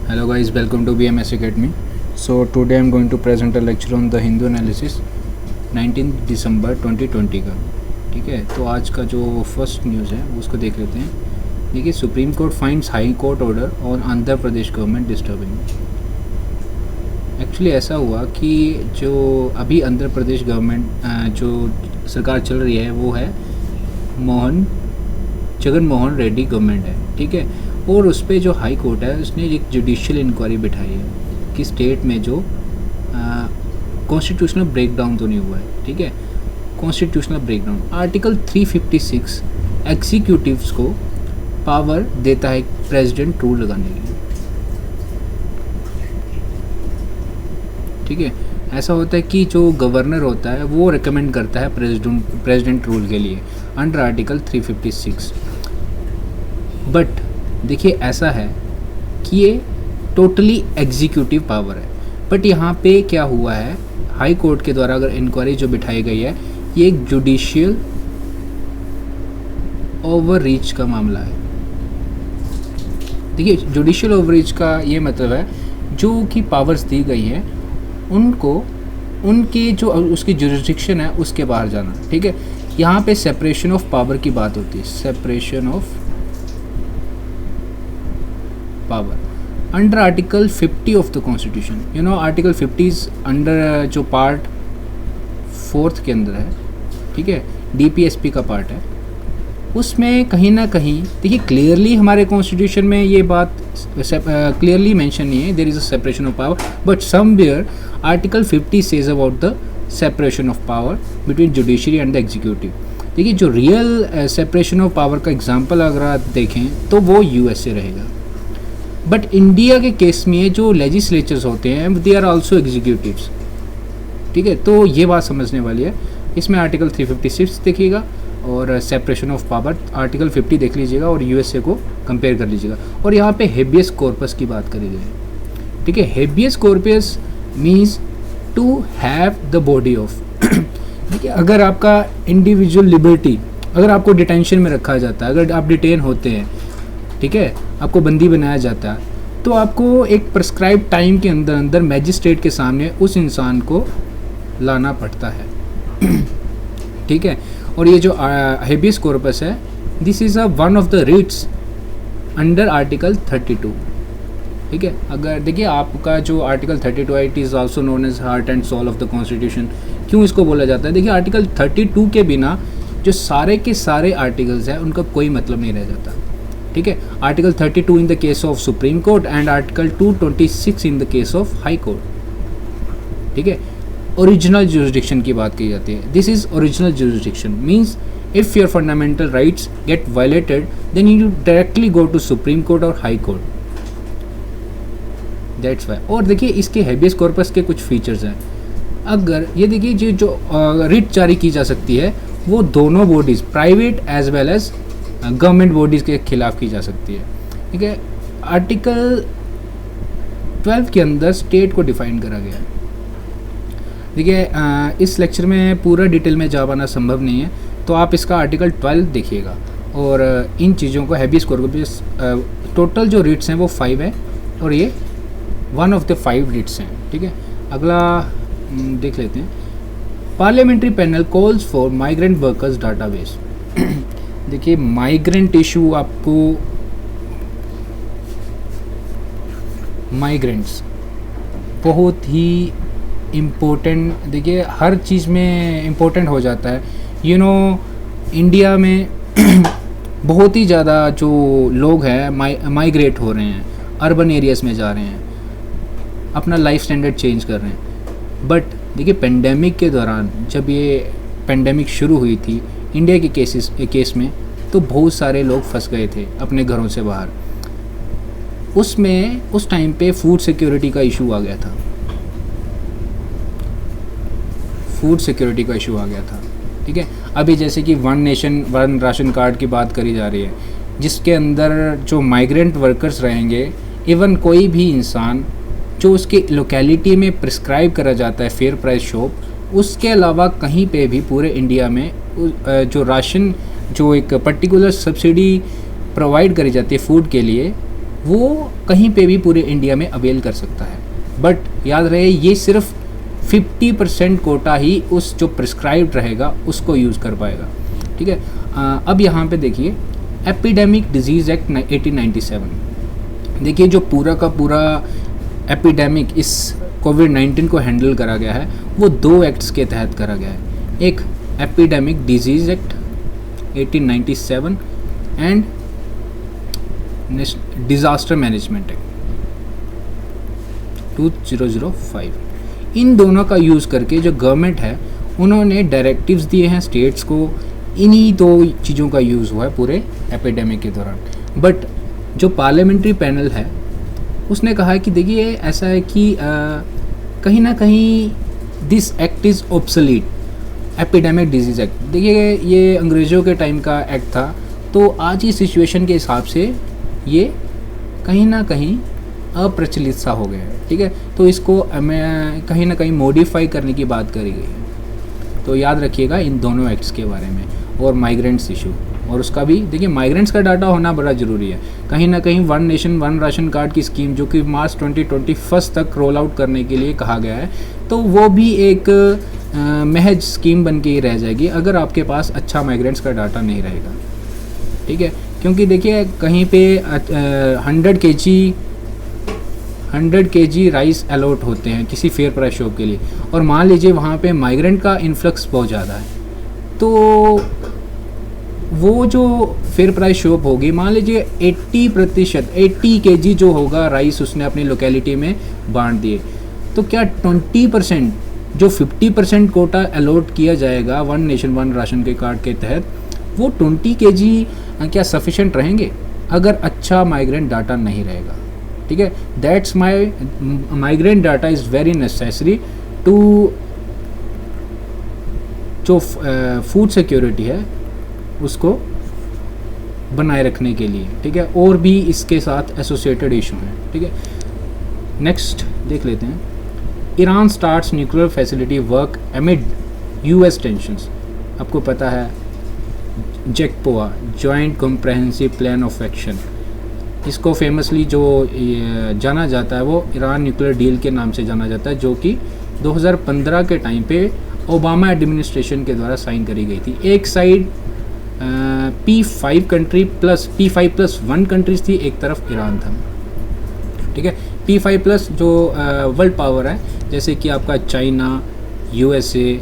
Hello guys, welcome to BMS Academy. So today I'm going to present a lecture on the Hindu analysis 19 दिसंबर 2020 का। ठीक है, तो आज का जो फर्स्ट न्यूज़ है उसको देख लेते हैं। देखिए, supreme court finds high court order on Andhra Pradesh government disturbing. Actually ऐसा हुआ कि जो अभी आंध्र प्रदेश गवर्नमेंट जो सरकार चल रही है वो है जगन मोहन रेड्डी गवर्नमेंट है। ठीक है, और उस पर जो हाई कोर्ट है उसने एक जुडिशियल इंक्वायरी बिठाई है कि स्टेट में जो कॉन्स्टिट्यूशनल ब्रेकडाउन तो नहीं हुआ है। ठीक है, कॉन्स्टिट्यूशनल ब्रेकडाउन आर्टिकल 356 एग्जीक्यूटिव्स को पावर देता है प्रेसिडेंट रूल लगाने के लिए। ठीक है, ऐसा होता है कि जो गवर्नर होता है वो रिकमेंड करता है प्रेसिडेंट रूल के लिए अंडर आर्टिकल 356। बट देखिए, ऐसा है कि ये टोटली एग्जीक्यूटिव पावर है। बट यहाँ पे क्या हुआ है, हाई कोर्ट के द्वारा अगर इंक्वायरी जो बिठाई गई है ये एक जुडिशियल ओवररीच का मामला है। देखिए, जुडिशियल ओवररीच का ये मतलब है जो कि पावर्स दी गई है उनको उनके जो उसकी जुरिस्डिक्शन है उसके बाहर जाना। ठीक है, यहाँ पे सेपरेशन ऑफ पावर की बात होती है, separation of power under article 50 of the constitution. You know article 50 is under जो पार्ट 4 के अंदर है। ठीक है, डीपीएसपी का पार्ट है। उसमें कहीं ना कहीं देखिए क्लियरली हमारे कॉन्स्टिट्यूशन में ये बात क्लियरली मेंशन नहीं है there is a separation of power, but somewhere article 50 says about the separation of power between judiciary and the executive. देखिए, जो रियल सेपरेशन ऑफ पावर का एग्जांपल अगर आप देखें तो वो यूएसए रहेगा। बट इंडिया के केस में जो लेजिस्लेचर्स होते हैं दे आर आल्सो एग्जीक्यूटिव्स। ठीक है, तो ये बात समझने वाली है। इसमें आर्टिकल 356 देखिएगा और सेपरेशन ऑफ पावर आर्टिकल 50 देख लीजिएगा और यूएसए को कंपेयर कर लीजिएगा। और यहाँ पे हेबियस कॉर्पस की बात करी गई है। ठीक है, habeas corpus means to have the body of. देखिए, अगर आपका इंडिविजुअल लिबर्टी, अगर आपको डिटेंशन में रखा जाता है, अगर आप डिटेन होते हैं, ठीक है, आपको बंदी बनाया जाता है, तो आपको एक प्रिस्क्राइब टाइम के अंदर अंदर मैजिस्ट्रेट के सामने उस इंसान को लाना पड़ता है। ठीक है, और ये जो हेबियस कॉर्पस है this is one of the writs under article 32। ठीक है, अगर देखिए आपका जो आर्टिकल 32 है it is also known as heart and soul of the constitution. क्यों इसको बोला जाता है? देखिए, आर्टिकल 32 के बिना जो सारे के सारे आर्टिकल्स हैं उनका कोई मतलब नहीं रह जाता। ठीक है, article 32 in the case of supreme court and article 226 in the case of high court. ठीक है, ओरिजिनल जुरिस्डिक्शन की बात की जाती है। This is original jurisdiction means if your fundamental rights get violated then you directly go to supreme court और high court, that's why. और देखिए, इसके हेबियस कॉर्पस के कुछ फीचर्स हैं। अगर ये देखिए जो रिट जारी की जा सकती है वो दोनों bodies private as well as government bodies के खिलाफ की जा सकती है। ठीक है, आर्टिकल 12 के अंदर स्टेट को डिफाइन करा गया है। देखिए, इस लेक्चर में पूरा डिटेल में जा पाना संभव नहीं है, तो आप इसका आर्टिकल 12 देखिएगा और इन चीज़ों को हेबियस कॉर्पस टोटल जो रिट्स हैं वो 5 है और ये वन ऑफ द 5 रिट्स हैं। ठीक है, अगला देख लेते हैं। Parliamentary panel calls for migrant workers database. देखिए, माइग्रेंट इशू आपको माइग्रेंट्स बहुत ही इम्पोर्टेंट, देखिए हर चीज़ में इम्पोर्टेंट हो जाता है। यू नो इंडिया में बहुत ही ज़्यादा जो लोग हैं माइग्रेट हो रहे हैं, अर्बन एरियाज़ में जा रहे हैं, अपना लाइफ स्टैंडर्ड चेंज कर रहे हैं। बट देखिए, पेंडेमिक के दौरान जब ये पेंडेमिक शुरू हुई थी इंडिया के केस में तो बहुत सारे लोग फंस गए थे अपने घरों से बाहर। उसमें उस टाइम पे फूड सिक्योरिटी का इशू आ गया था, फूड सिक्योरिटी का इशू आ गया था। ठीक है, अभी जैसे कि one nation one ration card की बात करी जा रही है जिसके अंदर जो माइग्रेंट वर्कर्स रहेंगे, इवन कोई भी इंसान जो उसके लोकेलिटी में प्रिस्क्राइब करा जाता है फेयर प्राइस शॉप, उसके अलावा कहीं पे भी पूरे इंडिया में जो राशन जो एक पर्टिकुलर सब्सिडी प्रोवाइड करी जाती है फूड के लिए वो कहीं पे भी पूरे इंडिया में अवेल कर सकता है। बट याद रहे ये सिर्फ 50% कोटा ही उस जो प्रिस्क्राइब्ड रहेगा उसको यूज़ कर पाएगा, ठीक है। अब यहाँ पे देखिए एपिडेमिक डिजीज़ एक्ट 1897। देखिए जो पूरा का पूरा एपिडेमिक इस कोविड-19 को हैंडल करा गया है वो 2 एक्ट्स के तहत करा गया है। एक epidemic disease act 1897 and disaster management act 2005। इन दोनों का यूज़ करके जो गवर्नमेंट है उन्होंने डायरेक्टिव्स दिए हैं स्टेट्स को। इन्हीं 2 चीज़ों का यूज़ हुआ है पूरे एपिडेमिक के दौरान। बट जो पार्लियामेंट्री पैनल है उसने कहा है कि देखिए ऐसा है कि कहीं ना कहीं this act is obsolete, epidemic disease act. देखिए ये अंग्रेज़ों के टाइम का एक्ट था, तो आज की सिचुएशन के हिसाब से ये कहीं ना कहीं अप्रचलित सा हो गया है, ठीक है। तो इसको कहीं ना कहीं मॉडिफाई करने की बात करी गई है। तो याद रखिएगा इन दोनों एक्ट्स के बारे में। और माइग्रेंट्स इशू और उसका भी देखिए, माइग्रेंट्स का डाटा होना बड़ा ज़रूरी है। कहीं ना कहीं 1 नेशन 1 राशन कार्ड की स्कीम जो कि मार्च 2021 तक रोल आउट करने के लिए कहा गया है, तो वो भी एक महज स्कीम बन के ही रह जाएगी अगर आपके पास अच्छा माइग्रेंट्स का डाटा नहीं रहेगा, ठीक है। क्योंकि देखिए कहीं पे 100 kg राइस अलॉट होते हैं किसी फेयर प्राइस शॉप के लिए, और मान लीजिए वहाँ पे माइग्रेंट का इन्फ्लक्स बहुत ज़्यादा है, तो वो जो फेयर प्राइस शॉप होगी, मान लीजिए 80 kg जो होगा राइस उसने अपनी लोकेलिटी में बांट दिए, तो क्या 20% जो 50% कोटा अलॉट किया जाएगा 1 नेशन 1 राशन के कार्ड के तहत, वो 20 kg क्या सफिशेंट रहेंगे अगर अच्छा माइग्रेंट डाटा नहीं रहेगा, ठीक है। That's migrant data is very necessary to जो फूड सिक्योरिटी है उसको बनाए रखने के लिए, ठीक है। और भी इसके साथ एसोसिएटेड इशू हैं, ठीक है। नेक्स्ट देख लेते हैं। Iran starts nuclear facility work amid US tensions. आपको पता है JCPOA, joint comprehensive plan of action, इसको फेमसली जो जाना जाता है वो ईरान न्यूक्लियर डील के नाम से जाना जाता है, जो कि 2015 के टाइम पे ओबामा एडमिनिस्ट्रेशन के द्वारा साइन करी गई थी। एक side P5 country plus P5+1 countries थी, एक तरफ ईरान था, ठीक है। P5+ जो वर्ल्ड पावर है, जैसे कि आपका चाइना, यूएसए,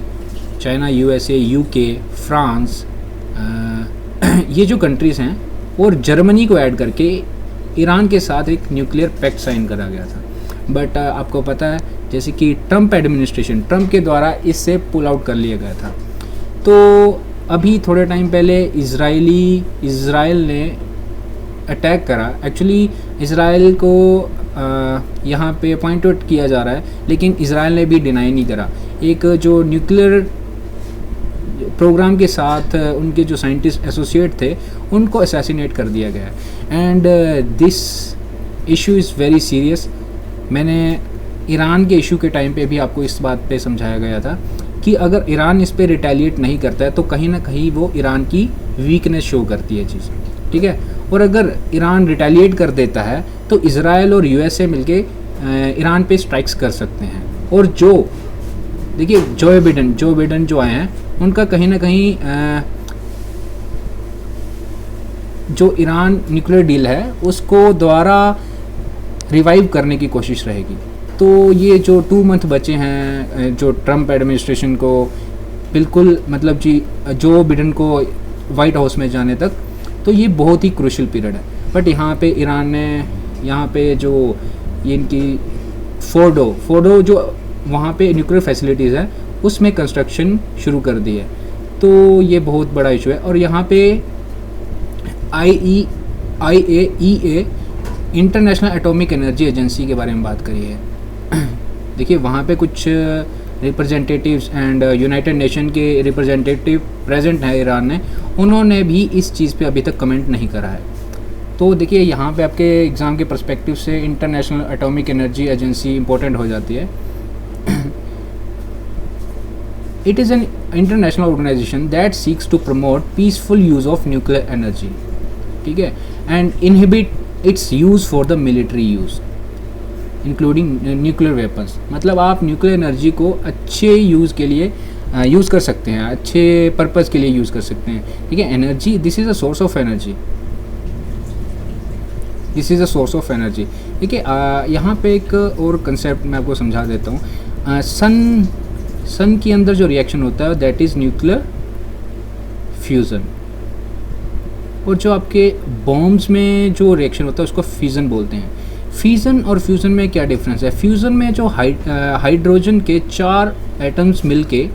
यूके, फ्रांस, ये जो कंट्रीज़ हैं, और जर्मनी को ऐड करके ईरान के साथ एक न्यूक्लियर पैक्ट साइन करा गया था। बट आपको पता है जैसे कि ट्रंप के द्वारा इससे पुल आउट कर लिया गया था। तो अभी थोड़े टाइम पहले इज़राइल ने अटैक करा। एक्चुअली इज़राइल को यहाँ पे पॉइंट आउट किया जा रहा है, लेकिन इज़राइल ने भी डिनाई नहीं करा। एक जो न्यूक्लियर प्रोग्राम के साथ उनके जो साइंटिस्ट एसोसिएट थे उनको असैसिनेट कर दिया गया। And this issue is very serious. मैंने ईरान के इशू के टाइम पे भी आपको इस बात पे समझाया गया था कि अगर ईरान इस पे रिटेलिएट नहीं करता है तो कहीं ना कहीं वो ईरान की वीकनेस शो करती है चीज़, ठीक है। और अगर ईरान रिटेलिएट कर देता है तो इज़राइल और यूएसए मिलके ईरान पे स्ट्राइक्स कर सकते हैं। और जो देखिए जो बिडेन जो आए हैं उनका कहीं ना कहीं जो ईरान न्यूक्लियर डील है उसको दोबारा रिवाइव करने की कोशिश रहेगी। तो ये जो 2 मंथ बचे हैं जो ट्रंप एडमिनिस्ट्रेशन को, बिल्कुल मतलब जी जो बिडेन को वाइट हाउस में जाने तक, तो ये बहुत ही क्रूशियल पीरियड है। बट यहाँ पे ईरान ने यहाँ पे जो ये इनकी फोर्डो जो वहाँ पे न्यूक्लियर फैसिलिटीज़ है उसमें कंस्ट्रक्शन शुरू कर दी है। तो ये बहुत बड़ा इशू है। और यहाँ पे IAEA international atomic energy agency के बारे में बात करी है। देखिए वहाँ पे कुछ रिप्रेजेंटेटिव्स एंड यूनाइटेड नेशन के रिप्रेजेंटेटिव प्रेजेंट हैं ईरान ने, उन्होंने भी इस चीज़ पे अभी तक कमेंट नहीं करा है। तो देखिए यहाँ पे आपके एग्ज़ाम के पर्सपेक्टिव से international atomic energy agency important हो जाती है। It is an international organisation that seeks to promote peaceful use of nuclear energy, ठीक है, and inhibit its use for the military use including nuclear weapons. मतलब आप nuclear energy को अच्छे use के लिए यूज़ कर सकते हैं, अच्छे पर्पज़ के लिए यूज़ कर सकते हैं। ठीक है, energy, this is a source of energy, this is a source of energy. ठीक है, यहाँ पे एक और कंसेप्ट मैं आपको समझा देता हूँ। सन के अंदर जो रिएक्शन होता है दैट इज़ न्यूक्लियर फ्यूज़न, और जो आपके बॉम्ब्स में जो रिएक्शन होता है उसको फ्यूज़न बोलते हैं। फ्यूज़न और फ्यूज़न में क्या डिफरेंस है? फ्यूज़न में जो हाइड्रोजन के 4 एटम्स मिलके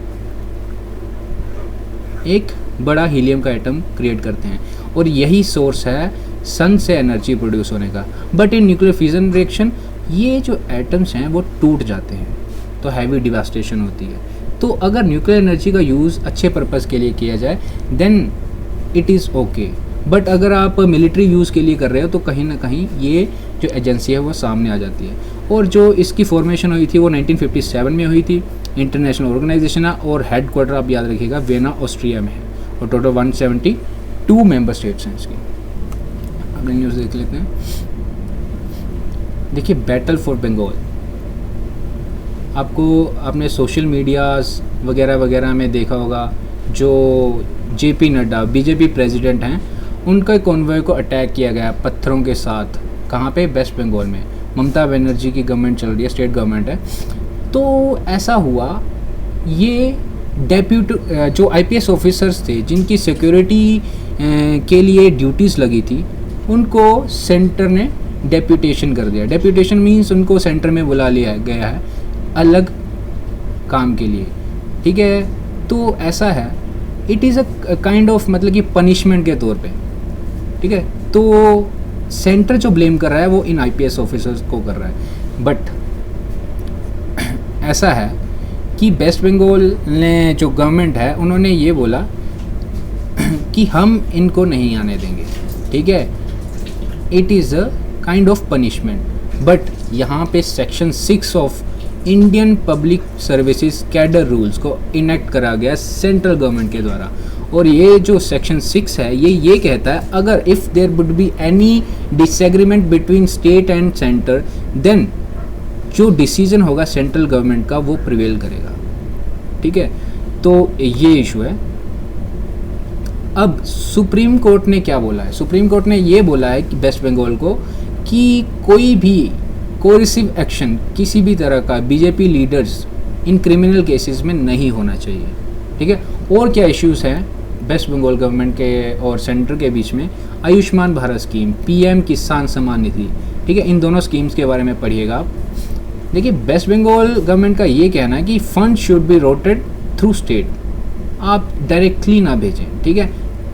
एक बड़ा हीलियम का एटम क्रिएट करते हैं, और यही सोर्स है सन से एनर्जी प्रोड्यूस होने का। But in nuclear fusion reaction ये जो एटम्स हैं वो टूट जाते हैं, तो हैवी डिवास्टेशन होती है। तो अगर न्यूक्लियर एनर्जी का यूज़ अच्छे पर्पज़ के लिए किया जाए then it is okay, but अगर आप मिलिट्री यूज़ के लिए कर रहे हो तो कहीं ना कहीं ये जो एजेंसी है वो सामने आ जाती है। और जो इसकी फॉर्मेशन हुई थी वो 1957 में हुई थी, इंटरनेशनल ऑर्गेनाइजेशन है, और हेड क्वार्टर आप याद रखिएगा वियना ऑस्ट्रिया में है, और टोटल 172 मेंबर स्टेट्स हैं इसकी। अगली न्यूज़ देख लेते हैं। देखिए, बैटल फॉर बंगाल, आपने सोशल मीडियाज़ वगैरह वगैरह में देखा होगा, जो जेपी नड्डा बीजेपी प्रेसिडेंट हैं उनका कॉन्वॉय को अटैक किया गया पत्थरों के साथ। कहाँ पे? वेस्ट बंगाल में। ममता बनर्जी की गवर्नमेंट चल रही है, स्टेट गवर्नमेंट है। तो ऐसा हुआ, ये जो आईपीएस ऑफिसर्स थे जिनकी सिक्योरिटी के लिए ड्यूटीज़ लगी थी उनको सेंटर ने डेप्यूटेशन कर दिया। डेप्यूटेशन मीन्स उनको सेंटर में बुला लिया गया है अलग काम के लिए। ठीक है, तो ऐसा है, it is a kind of मतलब कि पनिशमेंट के तौर पे। ठीक है, तो सेंटर जो ब्लेम कर रहा है वो इन आईपीएस ऑफिसर्स को कर रहा है। बट ऐसा है कि वेस्ट बंगाल ने जो गवर्नमेंट है उन्होंने ये बोला कि हम इनको नहीं आने देंगे। ठीक है, it is a kind of punishment. But यहाँ पे section 6 of Indian public services cadre rules को इनेक्ट करा गया सेंट्रल गवर्नमेंट के द्वारा, और ये जो सेक्शन 6 है ये कहता है अगर if there would be any disagreement between state and centre then जो डिसीजन होगा सेंट्रल गवर्नमेंट का वो प्रिवेल करेगा। ठीक है, तो ये इशू है। अब सुप्रीम कोर्ट ने क्या बोला है? सुप्रीम कोर्ट ने ये बोला है कि वेस्ट बंगाल को कि कोई भी कोरिसिव एक्शन किसी भी तरह का BJP leaders in criminal cases में नहीं होना चाहिए। ठीक है, और क्या इश्यूज़ हैं वेस्ट बंगाल गवर्नमेंट के और सेंटर के बीच में? आयुष्मान भारत स्कीम, पीएम किसान सम्मान निधि। ठीक है, इन दोनों स्कीम्स के बारे में पढ़िएगा आप। देखिए, वेस्ट बंगाल गवर्नमेंट का ये कहना है कि fund should be routed through state, आप डायरेक्टली ना भेजें। ठीक है,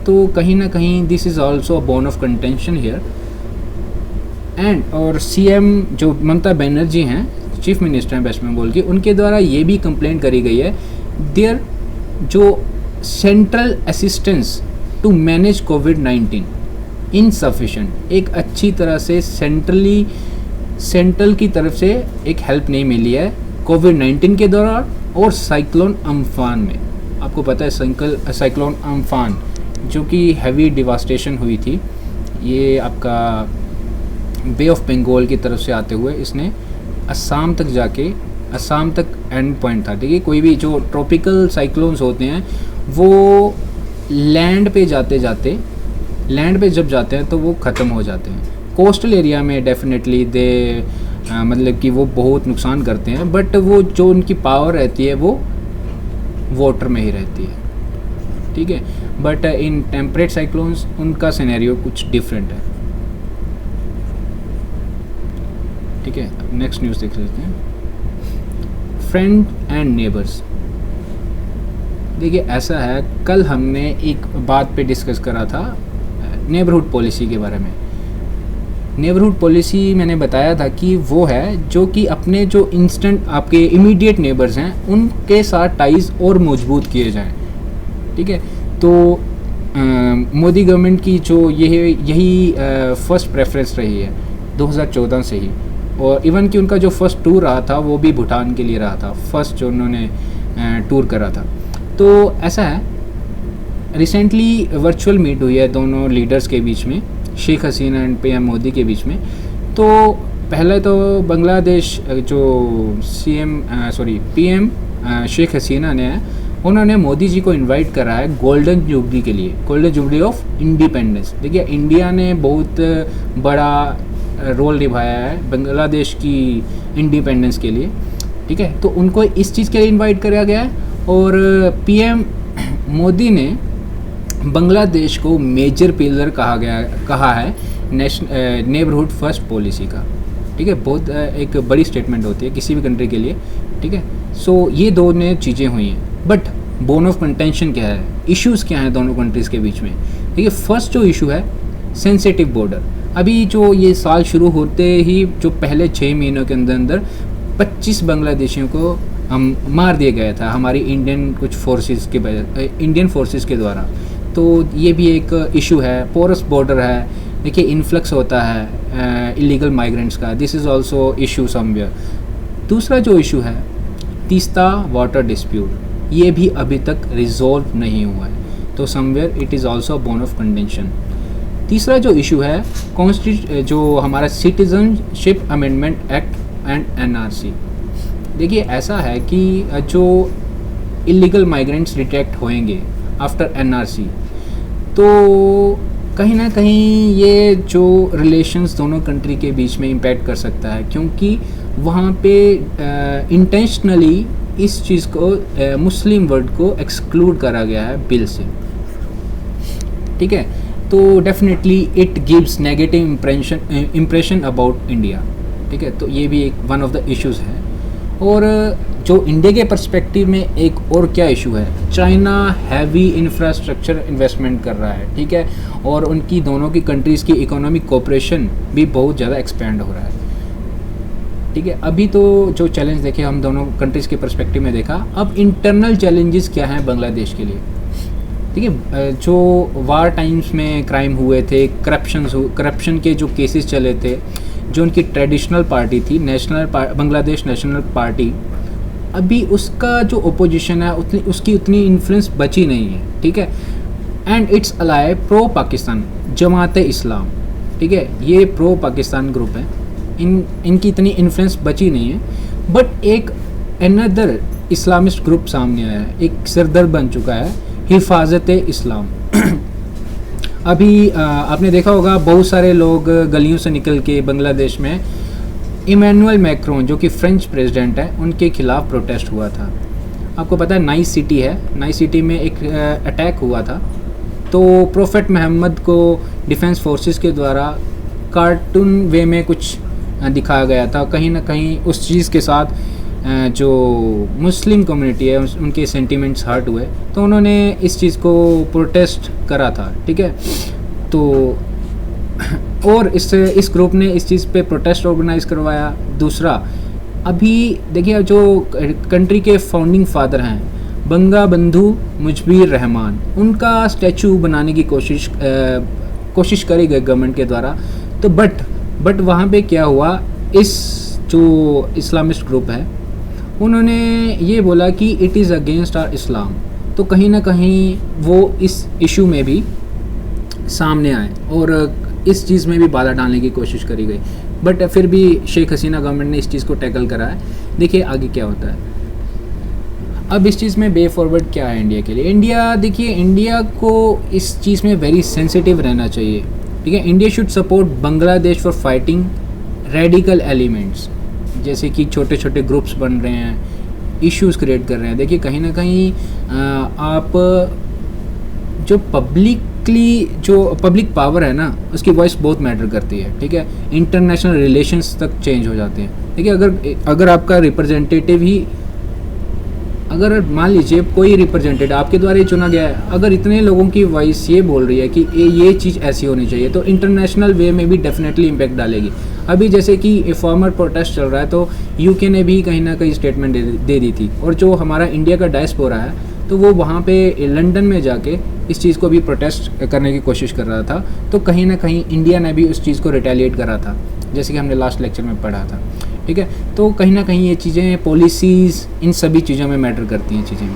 तो कहीं ना कहीं this is also a bone of contention here. And और सीएम जो ममता बनर्जी हैं, चीफ मिनिस्टर हैं वेस्ट बंगाल की, उनके द्वारा ये भी कंप्लेंट करी गई है देयर जो सेंट्रल असिस्टेंस टू मैनेज कोविड-19 इनसफिशेंट, एक अच्छी तरह से सेंट्रल की तरफ से एक हेल्प नहीं मिली है कोविड-19 के दौरान और साइक्लोन अम्फान में। आपको पता है साइक्लोन अम्फान जो कि हैवी डिवास्टेशन हुई थी, ये आपका बे ऑफ बंगाल की तरफ से आते हुए इसने असम तक एंड पॉइंट था। देखिए, कोई भी जो ट्रॉपिकल साइक्लोन्स होते हैं वो लैंड पे जब जाते हैं तो वो ख़त्म हो जाते हैं। कोस्टल एरिया में डेफिनेटली मतलब कि वो बहुत नुकसान करते हैं, बट वो जो उनकी पावर रहती है वो वाटर में ही रहती है। ठीक है, बट इन टेम्परेट साइक्लोन्स उनका सिनेरियो कुछ डिफरेंट है। ठीक है, नेक्स्ट न्यूज़ देख लेते हैं। Friend and neighbours. देखिए, ऐसा है, कल हमने एक बात पे डिस्कस करा था नेबरहुड पॉलिसी के बारे में। नेबरहुड पॉलिसी मैंने बताया था कि वो है जो कि अपने जो इंस्टेंट आपके इमीडिएट नेबर्स हैं उनके साथ टाइज और मजबूत किए जाएं। ठीक है, तो मोदी गवर्नमेंट की जो यही फर्स्ट प्रेफरेंस रही है 2014 से ही, और इवन कि उनका जो फर्स्ट टूर रहा था वो भी भूटान के लिए रहा था, फर्स्ट जो उन्होंने टूर करा था। तो ऐसा है, रिसेंटली वर्चुअल मीट हुई है दोनों लीडर्स के बीच में, शेख हसीना एंड पीएम मोदी के बीच में। तो पहले तो बांग्लादेश जो पीएम शेख हसीना ने उन्होंने मोदी जी को इनवाइट करा है गोल्डन जुबली के लिए, गोल्डन जुबली ऑफ इंडिपेंडेंस। देखिए इंडिया ने बहुत बड़ा रोल निभाया है बांग्लादेश की इंडिपेंडेंस के लिए, ठीक है। तो उनको इस चीज़ के लिए इनवाइट करा गया है। और पीएम मोदी ने बांग्लादेश को मेजर पिलर कहा है नेबरहुड फर्स्ट पॉलिसी का, ठीक है। बहुत एक बड़ी स्टेटमेंट होती है किसी भी कंट्री के लिए, ठीक है। सो ये दोनों चीज़ें हुई हैं, बट बोन ऑफ कंटेंशन क्या है, इश्यूज़ क्या हैं दोनों कंट्रीज़ के बीच में। देखिए फर्स्ट जो इशू है सेंसिटिव बॉर्डर। अभी जो ये साल शुरू होते ही जो पहले 6 महीनों के अंदर अंदर 25 बांग्लादेशियों को हम मार दिया गया था हमारी इंडियन फोर्सेस के द्वारा। तो ये भी एक इशू है। पोरस बॉर्डर है, देखिए इन्फ्लक्स होता है इलीगल माइग्रेंट्स का, this is also issue somewhere. दूसरा जो इशू है तीस्ता वाटर डिस्प्यूट, ये भी अभी तक रिजॉल्व नहीं हुआ है, तो somewhere it is also bone of contention. तीसरा जो इशू है जो हमारा citizenship amendment act and NRC. देखिए ऐसा है कि जो इलीगल माइग्रेंट्स डिटेक्ट होंगे आफ्टर एनआरसी, तो कहीं ना कहीं ये जो रिलेशंस दोनों कंट्री के बीच में इम्पैक्ट कर सकता है, क्योंकि वहाँ पे इंटेंशनली इस चीज़ को मुस्लिम वर्ल्ड को एक्सक्लूड करा गया है बिल से, ठीक है। तो definitely it gives negative impression about India, ठीक है। तो ये भी एक वन ऑफ द इश्यूज़ है। और जो इंडिया के पर्सपेक्टिव में एक और क्या इशू है, चाइना हैवी इंफ्रास्ट्रक्चर इन्वेस्टमेंट कर रहा है, ठीक है। और उनकी दोनों की कंट्रीज़ की इकोनॉमिक कोऑपरेशन भी बहुत ज़्यादा एक्सपेंड हो रहा है, ठीक है। अभी तो जो चैलेंज देखे हम दोनों कंट्रीज़ के पर्सपेक्टिव में देखा, अब इंटरनल चैलेंजेस क्या हैं बांग्लादेश के लिए, ठीक है। जो वार टाइम्स में क्राइम हुए थे, करप्शन के जो केसेस चले थे, जो उनकी ट्रेडिशनल पार्टी थी बांग्लादेश नेशनल पार्टी, अभी उसका जो ओपोजिशन है उसकी उतनी इन्फ्लुएंस बची नहीं है, ठीक है। And it's ally pro Pakistan Jamaat Islam, ठीक है, ये प्रो पाकिस्तान ग्रुप है, इनकी इतनी इन्फ्लुएंस बची नहीं है। बट एक अनदर इस्लामिस्ट ग्रुप सामने आया है, एक सरदर्द बन चुका है, हिफाजत इस्लाम। अभी आपने देखा होगा बहुत सारे लोग गलियों से निकल के बांग्लादेश में इमैनुअल मैक्रोन जो कि फ्रेंच प्रेसिडेंट है उनके खिलाफ प्रोटेस्ट हुआ था। आपको पता है नाइस सिटी है, नाइस सिटी में एक अटैक हुआ था, तो प्रोफेट मोहम्मद को डिफेंस फोर्सेस के द्वारा कार्टून वे में कुछ दिखाया गया था। कहीं ना कहीं उस चीज़ के साथ जो मुस्लिम कम्युनिटी है उनके सेंटिमेंट्स हर्ट हुए, तो उन्होंने इस चीज़ को प्रोटेस्ट करा था, ठीक है। तो और इस ग्रुप ने इस चीज़ पे प्रोटेस्ट ऑर्गेनाइज़ करवाया। दूसरा, अभी देखिए जो कंट्री के फाउंडिंग फादर हैं बंगा बंधु मुजब्बीर रहमान, उनका स्टैचू बनाने की कोशिश करी गई गवर्नमेंट के द्वारा। तो बट वहाँ पे क्या हुआ, इस जो इस्लामिस्ट ग्रुप है उन्होंने ये बोला कि इट इज़ अगेंस्ट आर इस्लाम, तो कहीं ना कहीं वो इस इशू में भी सामने आए और इस चीज़ में भी बाधा डालने की कोशिश करी गई। बट फिर भी शेख हसीना गवर्नमेंट ने इस चीज़ को टैकल करा है। देखिए आगे क्या होता है। अब इस चीज़ में वे फॉरवर्ड क्या है इंडिया के लिए। इंडिया को इस चीज़ में वेरी सेंसिटिव रहना चाहिए, ठीक है। India should support Bangladesh for fighting radical elements, जैसे कि छोटे छोटे ग्रुप्स बन रहे हैं, इश्यूज़ क्रिएट कर रहे हैं। देखिए कहीं ना कहीं आप जो पब्लिक पावर है ना, उसकी वॉइस बहुत मैटर करती है, ठीक है। इंटरनेशनल रिलेशंस तक चेंज हो जाते हैं। देखिए अगर आपका रिप्रेजेंटेटिव ही, अगर मान लीजिए कोई रिप्रेजेंटेटिव आपके द्वारा ही चुना गया है, अगर इतने लोगों की वॉइस ये बोल रही है कि ये चीज़ ऐसी होनी चाहिए, तो इंटरनेशनल वे में भी डेफिनेटली इम्पैक्ट डालेगी। अभी जैसे कि फॉर्मर प्रोटेस्ट चल रहा है, तो यूके ने भी कहीं ना कहीं स्टेटमेंट दे दी थी, और जो हमारा इंडिया का डायस्पोरा है तो वो वहाँ पे लंदन में जाके इस चीज़ को भी प्रोटेस्ट करने की कोशिश कर रहा था। तो कहीं ना कहीं इंडिया ने भी उस चीज़ को रिटेलिएट करा था, जैसे कि हमने लास्ट लेक्चर में पढ़ा था, ठीक है। तो कहीं ना कहीं ये चीज़ें, पॉलिसीज़, इन सभी चीज़ों में मैटर करती हैं चीज़ें।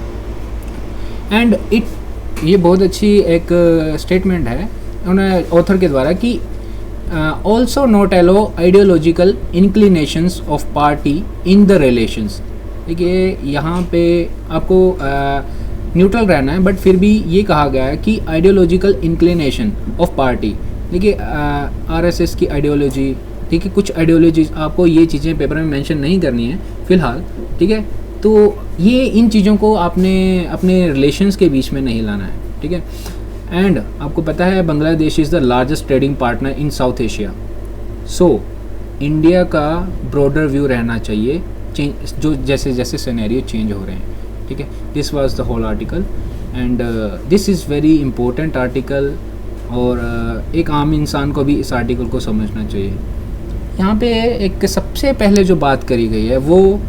एंड ये बहुत अच्छी एक स्टेटमेंट है उन्होंने ऑथर के द्वारा कि also not allow ideological inclinations of party in the relations. देखिए यहाँ पे आपको न्यूट्रल रहना है, बट फिर भी ये कहा गया है कि आइडियोलॉजिकल इंक्लिनेशन ऑफ पार्टी। देखिए आरएसएस की आइडियोलॉजी, ठीक है, कुछ आइडियोलॉजीज आपको ये चीज़ें पेपर में मेंशन नहीं करनी है फ़िलहाल, ठीक है। तो ये इन चीज़ों को आपने अपने रिलेशंस के बीच में नहीं लाना है, ठीक है। एंड आपको पता है Bangladesh is the largest trading partner in south Asia, so India का ब्रॉडर व्यू रहना चाहिए चेंज, जो जैसे जैसे सिनेरियो चेंज हो रहे हैं, ठीक है। This was the whole article and this is very important article, और एक आम इंसान को भी इस आर्टिकल को समझना चाहिए। यहाँ पे एक सबसे पहले जो बात करी गई है वो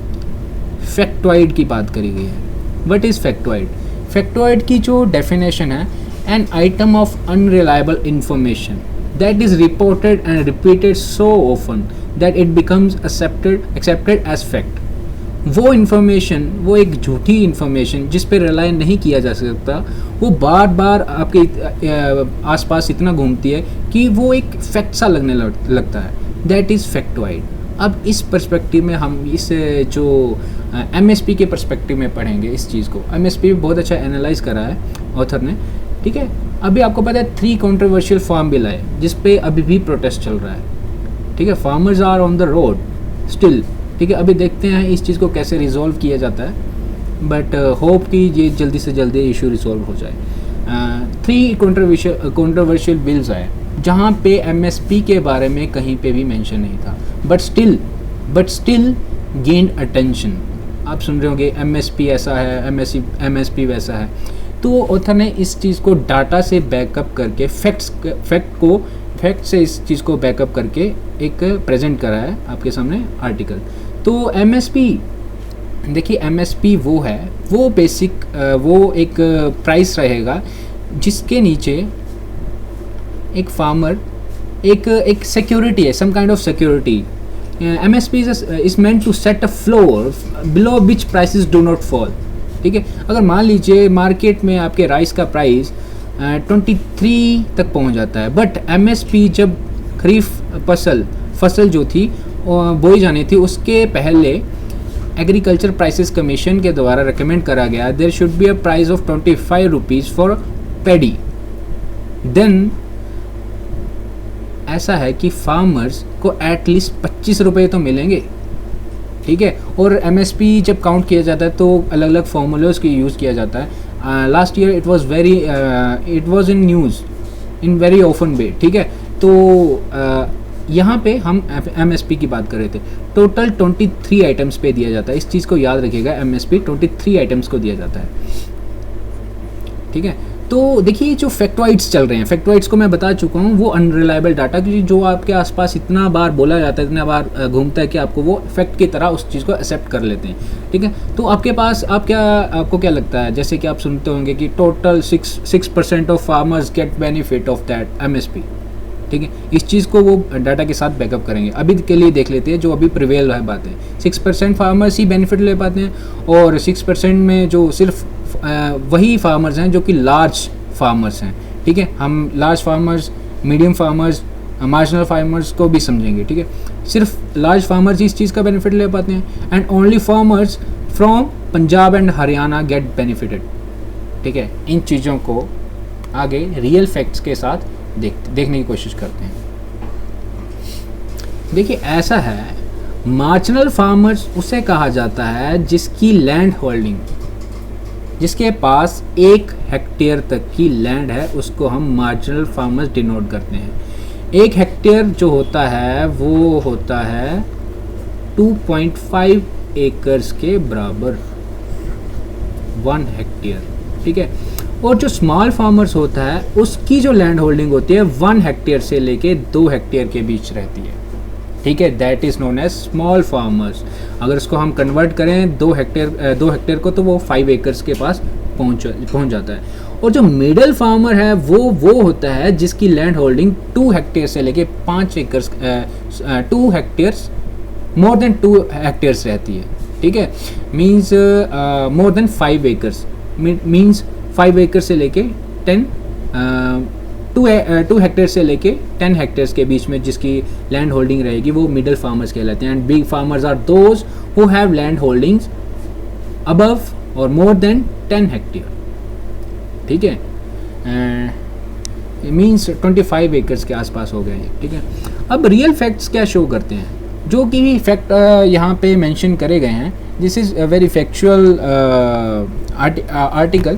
फैक्टॉइड की बात करी गई है। What is फैक्टॉइड? फैक्टॉइड की जो डेफिनेशन है, an item of unreliable information that is reported and repeated so often that it becomes accepted as fact. वो इन्फॉर्मेशन, वो एक झूठी इन्फॉर्मेशन जिस पे रिलाई नहीं किया जा सकता, वो बार बार आपके आसपास इतना घूमती है कि वो एक फैक्ट सा लगने लगता है। That is factoid. अब इस पर्सपेक्टिव में हम इस जो एमएसपी के पर्सपेक्टिव में पढ़ेंगे इस चीज़ को। एमएसपी बहुत अच्छा एनालाइज करा है ऑथर ने, ठीक है। अभी आपको पता है 3 कंट्रोवर्शियल फार्म बिल आए जिस पे अभी भी प्रोटेस्ट चल रहा है, ठीक है। Farmers are on the road still, ठीक है। अभी देखते हैं इस चीज़ को कैसे रिजॉल्व किया जाता है, बट होप कि ये जल्दी से जल्दी इशू रिजॉल्व हो जाए। 3 कंट्रोवर्शियल बिल्स आए जहाँ पे एमएसपी के बारे में कहीं पे भी मेंशन नहीं था, बट स्टिल गेन्ड अटेंशन। आप सुन रहे होंगे एमएसपी ऐसा है, एमएसपी वैसा है। तो ऑथर ने इस चीज़ को डाटा से बैकअप करके फैक्ट से इस चीज़ को बैकअप करके एक प्रेजेंट करा है आपके सामने आर्टिकल। तो एमएसपी, देखिए एमएसपी वो है, वो बेसिक वो एक प्राइस रहेगा जिसके नीचे एक फार्मर एक सिक्योरिटी है, some kind of security. MSP is meant to set a floor below which prices do not fall, ठीक है। अगर मान लीजिए मार्केट में आपके राइस का प्राइस 23 तक पहुंच जाता है, बट एमएसपी जब खरीफ फसल जो थी बोई जानी थी उसके पहले एग्रीकल्चर प्राइसेस कमीशन के द्वारा रिकमेंड करा गया there should be a price of 25 rupees for paddy. Then ऐसा है कि फार्मर्स को एटलीस्ट 25 रुपये तो मिलेंगे, ठीक है। और एमएसपी जब काउंट किया जाता है तो अलग अलग फॉर्मूलाज की यूज़ किया जाता है। Last year it was in news in very often way, ठीक है। तो यहाँ पे हम एमएसपी की बात कर रहे थे। टोटल 23 आइटम्स पे दिया जाता है, इस चीज़ को याद रखिएगा। एमएसपी 23 आइटम्स को दिया जाता है, ठीक है। तो देखिए जो फैक्टॉइड्स चल रहे हैं, फैक्टॉइड्स को मैं बता चुका हूँ, वो अनरिलायबल डाटा, क्योंकि जो आपके आसपास इतना बार बोला जाता है, इतना बार घूमता है कि आपको वो फैक्ट की तरह उस चीज़ को एक्सेप्ट कर लेते हैं, ठीक है। तो आपके पास आपको क्या लगता है, जैसे कि आप सुनते होंगे कि total 6% of farmers get benefit of that MSP, ठीक है। इस चीज़ को वो डाटा के साथ बैकअप करेंगे। अभी के लिए देख लेते हैं जो अभी प्रिवेल है बातें। 6% फार्मर्स ही बेनिफिट ले पाते हैं, और 6% में जो सिर्फ वही फार्मर्स हैं जो कि लार्ज फार्मर्स हैं, ठीक है। हम large farmers, medium farmers, marginal farmers को भी समझेंगे, ठीक है। सिर्फ लार्ज फार्मर्स ही इस चीज़ का बेनिफिट ले पाते हैं, and only farmers from Punjab and Haryana get benefited, ठीक है। इन चीज़ों को आगे रियल फैक्ट्स के साथ देखने की कोशिश करते हैं। देखिए ऐसा है, मार्जिनल फार्मर्स उसे कहा जाता है जिसकी लैंड होल्डिंग, जिसके पास 1 हेक्टेयर तक की लैंड है, उसको हम मार्जिनल फार्मर्स डिनोट करते हैं। 1 हेक्टेयर जो होता है वो होता है 2.5 एकर्स के बराबर, 1 हेक्टेयर, ठीक है। और जो स्मॉल फार्मर्स होता है उसकी जो लैंड होल्डिंग होती है 1 हेक्टेयर से लेके 2 हेक्टेयर के बीच रहती है, ठीक है। That is known as small farmers. अगर इसको हम कन्वर्ट करें 2 हेक्टेयर को, तो वो 5 एकर्स के पास पहुंच जाता है। और जो मिडिल फार्मर है वो होता है जिसकी लैंड होल्डिंग 2 हेक्टेयर से लेके 5 acres, 2 hectares, more than 2 hectares रहती है, ठीक है। Means more than 5 acres, means 5 एकड़ से लेके टू हेक्टेयर से लेके 10 हेक्टेयर्स के बीच में जिसकी लैंड होल्डिंग रहेगी वो मिडल फार्मर्स कहलाते हैं। And big farmers are those who have land holdings above और मोर देन 10 हेक्टेयर, ठीक है, मीन्स 25 एकर्स के आसपास हो गए हैं, ठीक है। अब रियल फैक्ट्स क्या शो करते हैं, जो कि फैक्ट यहाँ पे मेंशन करे गए हैं, this is very factual article.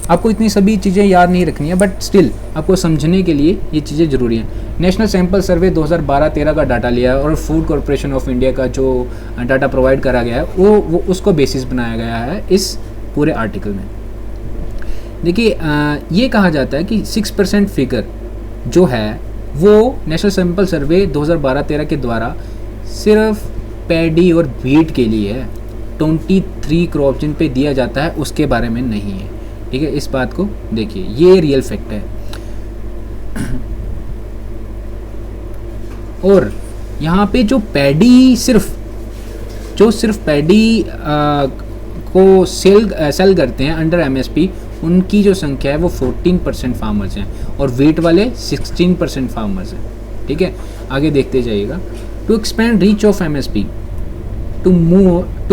आपको इतनी सभी चीज़ें याद नहीं रखनी है, बट स्टिल आपको समझने के लिए ये चीज़ें ज़रूरी हैं। नेशनल सैंपल सर्वे 2012-13 का डाटा लिया है और फूड कॉरपोरेशन ऑफ इंडिया का जो डाटा प्रोवाइड करा गया है वो उसको बेसिस बनाया गया है इस पूरे आर्टिकल में। देखिए ये कहा जाता है कि 6% फिगर जो है वो नेशनल सैंपल सर्वे 2012-13 के द्वारा सिर्फ पैडी और व्हीट के लिए है, 23 क्रॉप जिन पे दिया जाता है उसके बारे में नहीं है, ठीक है। इस बात को देखिए, ये रियल फैक्ट है। और यहाँ पे जो पैडी सिर्फ पैडी को सेल करते हैं अंडर एमएसपी, उनकी जो संख्या है वो 14% फार्मर्स हैं और वेट वाले 16% फार्मर्स हैं, ठीक है। आगे देखते जाइएगा। To expand reach of MSP to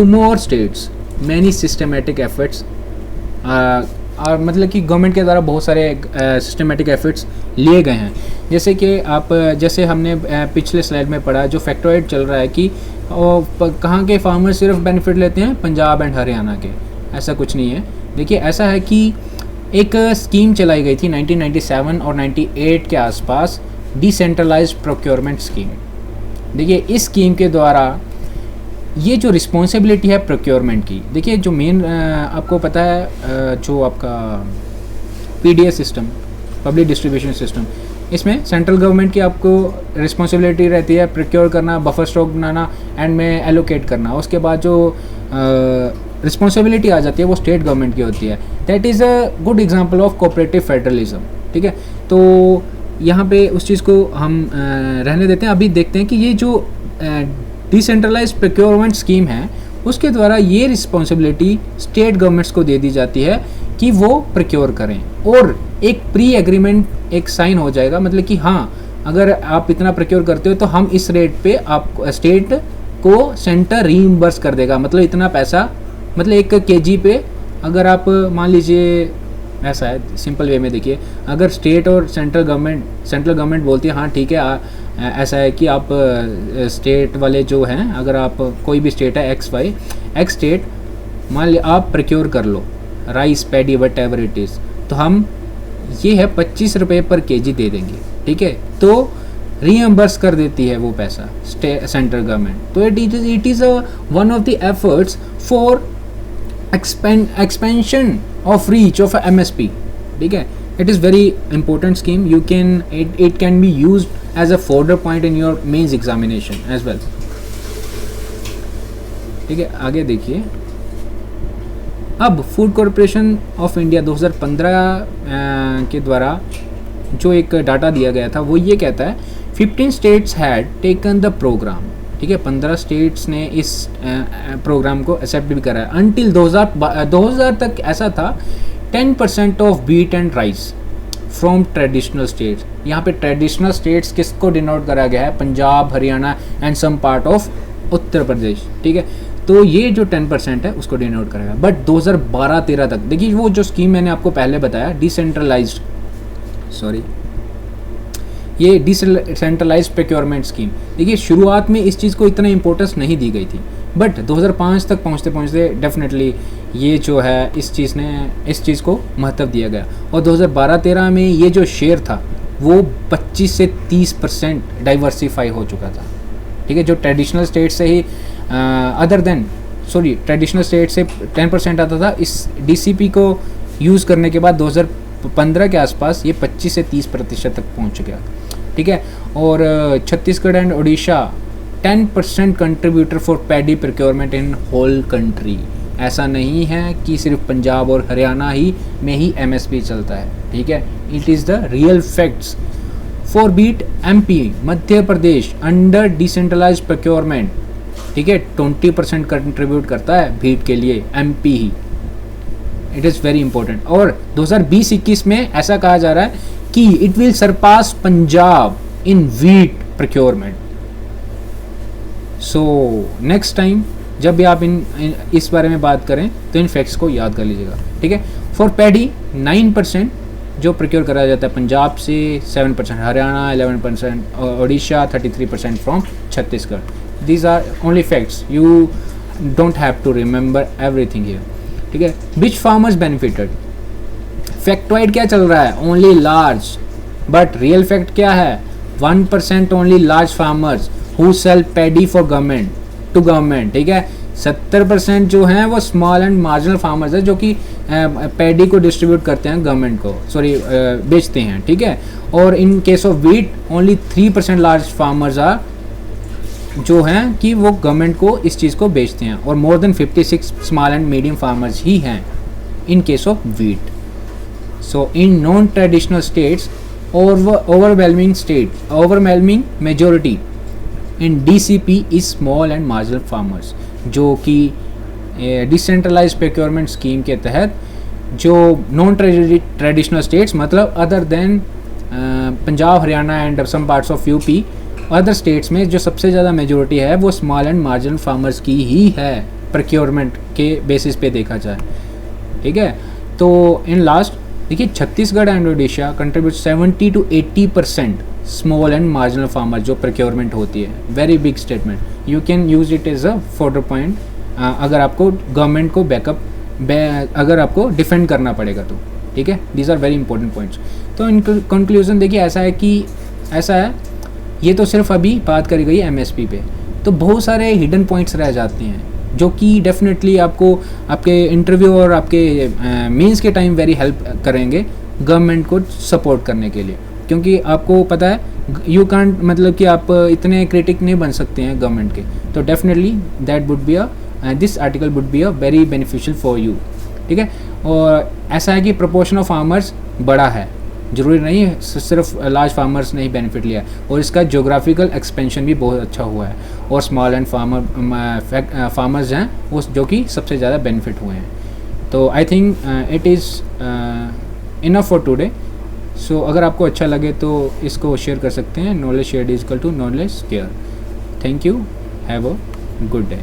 more states many systematic efforts, और मतलब कि गवर्नमेंट के द्वारा बहुत सारे सिस्टमेटिक एफर्ट्स लिए गए हैं। जैसे हमने पिछले स्लाइड में पढ़ा, जो फैक्टॉइड चल रहा है कि कहाँ के फार्मर सिर्फ बेनिफिट लेते हैं, पंजाब एंड हरियाणा के, ऐसा कुछ नहीं है। देखिए ऐसा है कि एक स्कीम चलाई गई थी 1997 और 98 के आसपास, डिसेंट्रलाइज्ड प्रोक्योरमेंट स्कीम। देखिए इस स्कीम के द्वारा ये जो रिस्पॉन्सिबिलिटी है प्रोक्योरमेंट की, देखिए जो मेन आपको पता है जो आपका PDS system, public distribution system, इसमें सेंट्रल गवर्नमेंट की आपको रिस्पॉन्सिबिलिटी रहती है प्रोक्योर करना, बफर स्टॉक बनाना एंड में एलोकेट करना। उसके बाद जो रिस्पॉन्सिबिलिटी आ जाती है वो स्टेट गवर्नमेंट की होती है। That is a good example of cooperative federalism, ठीक है। तो यहाँ पे उस चीज़ को हम रहने देते हैं। अभी देखते हैं कि ये जो डिसेंट्रलाइज्ड प्रोक्योरमेंट स्कीम है उसके द्वारा ये रिस्पॉन्सिबिलिटी स्टेट गवर्नमेंट्स को दे दी जाती है कि वो प्रोक्योर करें, और एक प्री एग्रीमेंट एक साइन हो जाएगा, मतलब कि हाँ अगर आप इतना प्रोक्योर करते हो तो हम इस रेट पे आप स्टेट को सेंटर रीइंबर्स कर देगा, मतलब इतना पैसा, मतलब 1 kg पे अगर आप मान लीजिए, ऐसा है सिंपल वे में देखिए, अगर स्टेट और सेंट्रल गवर्नमेंट बोलती है हाँ ठीक है, ऐसा है कि आप स्टेट वाले जो हैं, अगर आप कोई भी स्टेट है एक्स स्टेट, मान लिया आप प्रोक्योर कर लो rice, paddy, whatever it is, तो हम ये है 25 रुपये पर kg दे देंगे, ठीक है। तो रीएम्बर्स कर देती है वो पैसा सेंट्रल गवर्नमेंट। तो it is one of the efforts for expansion of reach of MSP, ठीक है। It is very important scheme, it can be used as a fodder point in your mains examination as well, ठीक है। आगे देखिए, अब food corporation of India 2015 के द्वारा जो एक डाटा दिया गया था वो ये कहता है 15 states had taken the programme, ठीक है। 15 स्टेट्स ने इस प्रोग्राम को एक्सेप्ट भी करा है। अंटिल 2000 तक ऐसा था 10% of wheat and rice from traditional states. यहाँ पे ट्रेडिशनल स्टेट्स किसको डिनोट करा गया है, Punjab, Haryana and some part of Uttar Pradesh, ठीक है। तो ये जो 10% है उसको डिनोट करेगा। बट 2012-13 तक देखिए, वो जो स्कीम मैंने आपको पहले बताया ये डिसेंट्रलाइज्ड प्रोक्योरमेंट स्कीम, देखिए शुरुआत में इस चीज़ को इतना इंपॉर्टेंस नहीं दी गई थी, बट 2005 तक पहुँचते डेफिनेटली ये जो है इस चीज़ को महत्व दिया गया। और 2012-13 में ये जो शेयर था वो 25 से 30% डाइवर्सिफाई हो चुका था, ठीक है। जो ट्रेडिशनल स्टेट से ही ट्रेडिशनल स्टेट से 10% आता था, इस डीसीपी को यूज़ करने के बाद 2015 के आसपास ये 25 से 30% तक पहुंच गया, ठीक है। और Chhattisgarh and Orissa 10% contributor for paddy procurement in whole country. ऐसा नहीं है कि सिर्फ पंजाब और हरियाणा ही में ही एमएसपी चलता है, ठीक है। It is the real facts. For wheat MP, Madhya Pradesh under decentralised procurement, ठीक है, 20% कंट्रीब्यूट करता है भीट के लिए, एमपी ही। It is very important. और 2020-21 में ऐसा कहा जा रहा है कि it will surpass Punjab in wheat procurement. So next time जब भी आप इस बारे में बात करें तो इन फैक्ट्स को याद कर लीजिएगा, ठीक है। फॉर पैडी 9% जो प्रोक्योर करा जाता है पंजाब से, 7% Haryana, 11% Odisha, 33% from Chhattisgarh. These are only facts, you don't have to remember everything here, ठीक है। विच फार्मर्स बेनिफिटेड, फैक्टॉइड क्या चल रहा है, only large, but real fact क्या है, 1% only large farmers who sell paddy for government to government, ठीक है। 70% जो हैं वो स्मॉल एंड मार्जिनल फार्मर्स है जो कि पैडी को डिस्ट्रीब्यूट करते हैं गवर्नमेंट को, सॉरी बेचते हैं, ठीक है। और in case of wheat only 3% large farmers are जो हैं कि वो गवर्नमेंट को इस चीज़ को बेचते हैं, और more than 56 small and medium farmers ही हैं in case of wheat. So in non traditional states overwhelming majority in DCP is small and marginal farmers, जो कि डिसेंट्रलाइज प्रोक्योरमेंट स्कीम के तहत जो नॉन ट्रेडिशनल स्टेट्स मतलब other than Punjab, Haryana and some parts of UP, other states में जो सबसे ज़्यादा मेजोरिटी है वो स्मॉल एंड मार्जिनल फार्मर्स की ही है प्रोक्योरमेंट के बेसिस पे देखा जाए, ठीक है। तो इन लास्ट देखिए Chhattisgarh and Odisha contribute 70 to 80% small and marginal farmer जो प्रोक्योरमेंट होती है। Very big statement, you can use it as a fodder point अगर आपको गवर्नमेंट को अगर आपको डिफेंड करना पड़ेगा तो, ठीक है। These are very important points. तो इन कंक्लूजन देखिए ऐसा है, ये तो सिर्फ अभी बात करी गई MSP पे, तो बहुत सारे हिडन पॉइंट्स रह जाते हैं जो कि डेफिनेटली आपको आपके इंटरव्यू और आपके मेंस के टाइम वेरी हेल्प करेंगे गवर्नमेंट को सपोर्ट करने के लिए, क्योंकि आपको पता है यू कांट मतलब कि आप इतने क्रिटिक नहीं बन सकते हैं गवर्नमेंट के, तो definitely that would be this article would be a very beneficial for you, ठीक है। और ऐसा है कि प्रोपोर्शन ऑफ फार्मर्स बड़ा है, ज़रूरी नहीं है सिर्फ लार्ज फार्मर्स ने ही बेनिफिट लिया, और इसका जोग्राफिकल एक्सपेंशन भी बहुत अच्छा हुआ है, और स्मॉल एंड फार्मर्स हैं वो जो कि सबसे ज़्यादा बेनिफिट हुए हैं। तो I think it is enough for today. So अगर आपको अच्छा लगे तो इसको शेयर कर सकते हैं। Knowledge share is equal to knowledge care. Thank you, have a good day.